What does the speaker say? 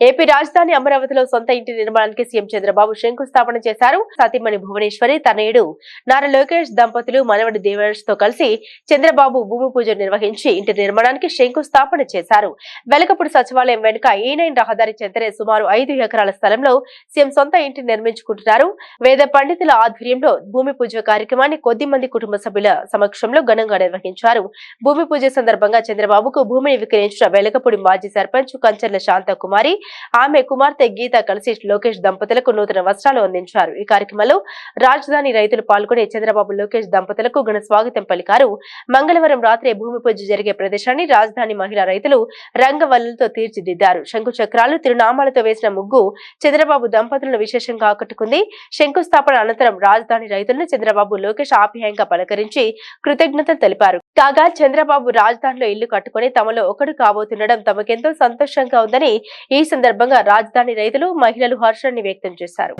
AP రాజధాని అమరావతిలో సొంత ఇంటి నిర్మాణానికి సీఎం చంద్రబాబు శంకుస్థాపన చేశారు. సతీమణి భువనేశ్వరి, తనయుడు నారా లోకేష్ దంపతులు మనవడి దేవేష్ తో కలిసి చంద్రబాబు భూమి పూజ నిర్వహించి ఇంటి నిర్మాణానికి శంకుస్థాపన చేశారు. వెలగపూడి సచివాలయం వెనుక E9 రహదారి చెంతనే సుమారు 5 ఎకరాల స్థలంలో సీఎం సొంత ఇంటి నిర్మించుకుంటున్నారు. వేద పండితుల ఆధ్వర్యంలో భూమి పూజ కార్యక్రమాన్ని కొద్ది మంది కుటుంబ సభ్యుల సమక్షంలో ఘనంగా నిర్వహించారు. భూమి పూజ సందర్భంగా చంద్రబాబుకు భూమిని విక్రయించిన వెలగపూడి మాజీ సర్పంచ్ కంచర్ల శాంతకుమారి, ఆమె కుమార్తె గీత కలిసి లోకేష్ దంపతులకు నూతన వస్త్రాలు అందించారు. ఈ కార్యక్రమంలో రాజధాని రైతులు పాల్గొని చంద్రబాబు లోకేష్ దంపతులకు ఘన స్వాగతం పలికారు. మంగళవారం రాత్రి భూమి పూజ జరిగే ప్రదేశాన్ని రాజధాని మహిళా రైతులు రంగవల్లులతో తీర్చిదిద్దారు. శంకు చక్రాలు, తిరునామాలతో వేసిన ముగ్గు చంద్రబాబు దంపతులను విశేషంగా ఆకట్టుకుంది. శంకుస్థాపన అనంతరం రాజధాని రైతులను చంద్రబాబు లోకేష్ ఆప్యాయంగా పలకరించి కృతజ్ఞతలు తెలిపారు. కాగా చంద్రబాబు రాజధానిలో ఇల్లు కట్టుకుని తమలో ఒకడు కాబోతుండడం తమకెంతో సంతోషంగా ఉందని ఈ సందర్భంగా రాజధాని రైతులు, మహిళలు హర్షాన్ని వ్యక్తం చేశారు.